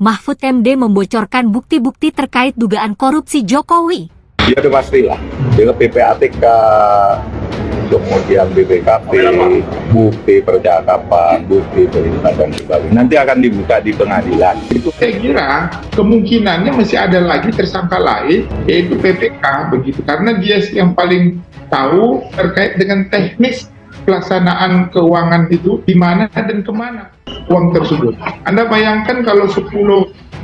Mahfud MD membocorkan bukti-bukti terkait dugaan korupsi Jokowi. Ya udah pastilah, dengan PPATK, kemudian BPKP, bukti percakapan, bukti perintah dan sebagainya. Nanti akan dibuka di pengadilan. Itu saya kira kemungkinannya masih ada lagi tersangka lain, yaitu PPK begitu, karena dia yang paling tahu terkait dengan teknis pelaksanaan keuangan itu di mana dan kemana uang tersebut. Anda bayangkan kalau 10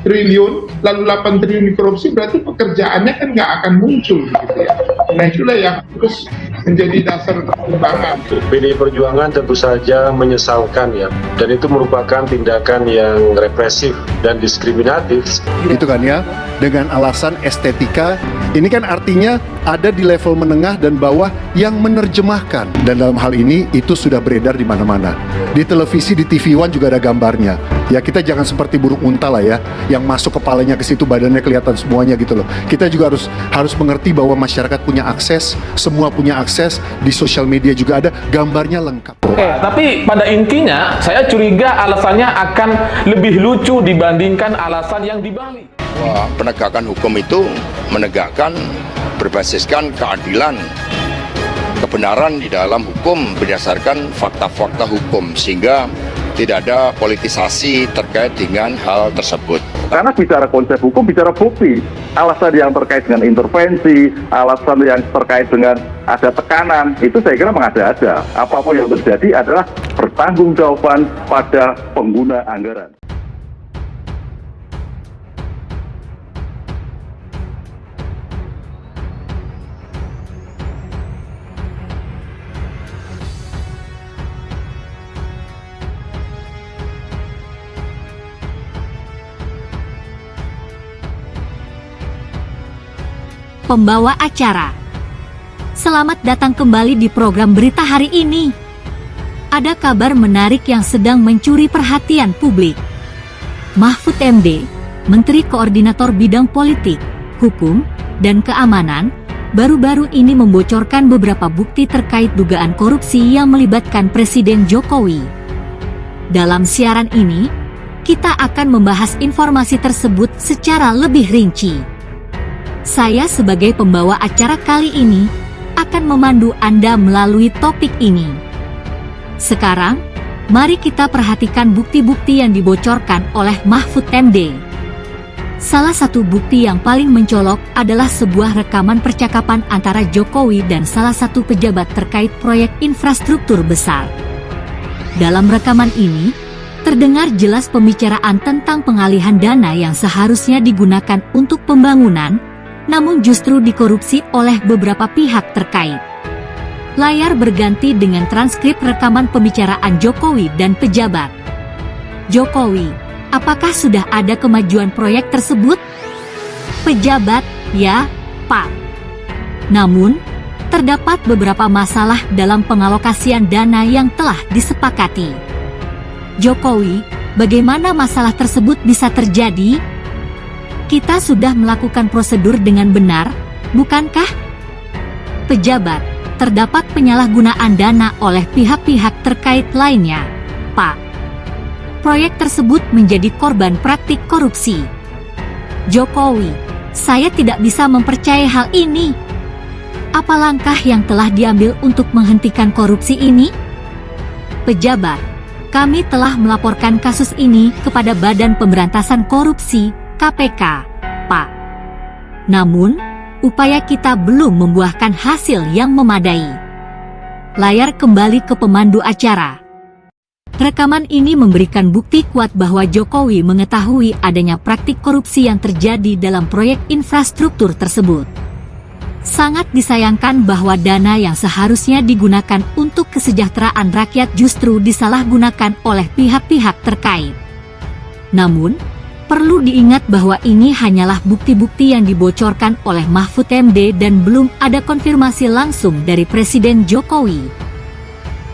triliun lalu 8 triliun korupsi, berarti pekerjaannya kan nggak akan muncul gitu ya. Nah itulah yang terus menjadi dasar pertimbangan. PDI Perjuangan tentu saja menyesalkan ya, dan itu merupakan tindakan yang represif dan diskriminatif. Itu kan ya, dengan alasan estetika, ini kan artinya ada di level menengah dan bawah yang menerjemahkan. Dan dalam hal ini itu sudah beredar di mana-mana. Di televisi, di TV One juga ada gambarnya. Ya kita jangan seperti burung unta lah ya, yang masuk kepalanya ke situ, badannya kelihatan semuanya gitu loh. Kita juga harus mengerti bahwa masyarakat punya akses, semua punya akses, di sosial media juga ada, gambarnya lengkap. Tapi pada intinya saya curiga alasannya akan lebih lucu dibandingkan alasan yang di Bali. Penegakan hukum itu menegakkan berbasiskan keadilan, kebenaran di dalam hukum berdasarkan fakta-fakta hukum, sehingga tidak ada politisasi terkait dengan hal tersebut. Karena bicara konsep hukum, bicara bukti. Alasan yang terkait dengan intervensi, alasan yang terkait dengan ada tekanan, itu saya kira mengada-ada. Apapun yang terjadi adalah pertanggungjawaban pada pengguna anggaran. Pembawa acara, selamat datang kembali di program berita hari ini. Ada kabar menarik yang sedang mencuri perhatian publik. Mahfud MD, Menteri Koordinator Bidang Politik, Hukum, dan Keamanan, baru-baru ini membocorkan beberapa bukti terkait dugaan korupsi yang melibatkan Presiden Jokowi. Dalam siaran ini, kita akan membahas informasi tersebut secara lebih rinci. Saya sebagai pembawa acara kali ini akan memandu Anda melalui topik ini. Sekarang, mari kita perhatikan bukti-bukti yang dibocorkan oleh Mahfud MD. Salah satu bukti yang paling mencolok adalah sebuah rekaman percakapan antara Jokowi dan salah satu pejabat terkait proyek infrastruktur besar. Dalam rekaman ini, terdengar jelas pembicaraan tentang pengalihan dana yang seharusnya digunakan untuk pembangunan, namun justru dikorupsi oleh beberapa pihak terkait. Layar berganti dengan transkrip rekaman pembicaraan Jokowi dan pejabat. Jokowi, apakah sudah ada kemajuan proyek tersebut? Pejabat, ya, Pak. Namun, terdapat beberapa masalah dalam pengalokasian dana yang telah disepakati. Jokowi, bagaimana masalah tersebut bisa terjadi? Kita sudah melakukan prosedur dengan benar, bukankah? Pejabat, terdapat penyalahgunaan dana oleh pihak-pihak terkait lainnya, Pak. Proyek tersebut menjadi korban praktik korupsi. Jokowi, saya tidak bisa mempercayai hal ini. Apa langkah yang telah diambil untuk menghentikan korupsi ini? Pejabat, kami telah melaporkan kasus ini kepada Badan Pemberantasan Korupsi, KPK, Pak. Namun, upaya kita belum membuahkan hasil yang memadai. Layar kembali ke pemandu acara. Rekaman ini memberikan bukti kuat bahwa Jokowi mengetahui adanya praktik korupsi yang terjadi dalam proyek infrastruktur tersebut. Sangat disayangkan bahwa dana yang seharusnya digunakan untuk kesejahteraan rakyat justru disalahgunakan oleh pihak-pihak terkait. Namun, perlu diingat bahwa ini hanyalah bukti-bukti yang dibocorkan oleh Mahfud MD dan belum ada konfirmasi langsung dari Presiden Jokowi.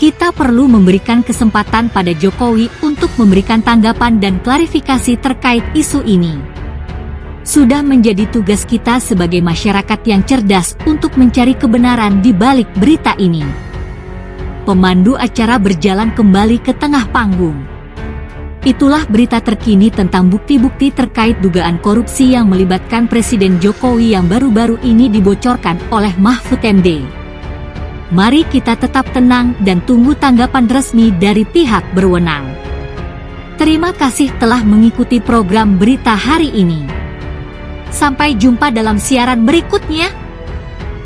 Kita perlu memberikan kesempatan pada Jokowi untuk memberikan tanggapan dan klarifikasi terkait isu ini. Sudah menjadi tugas kita sebagai masyarakat yang cerdas untuk mencari kebenaran di balik berita ini. Pemandu acara berjalan kembali ke tengah panggung. Itulah berita terkini tentang bukti-bukti terkait dugaan korupsi yang melibatkan Presiden Jokowi yang baru-baru ini dibocorkan oleh Mahfud MD. Mari kita tetap tenang dan tunggu tanggapan resmi dari pihak berwenang. Terima kasih telah mengikuti program berita hari ini. Sampai jumpa dalam siaran berikutnya.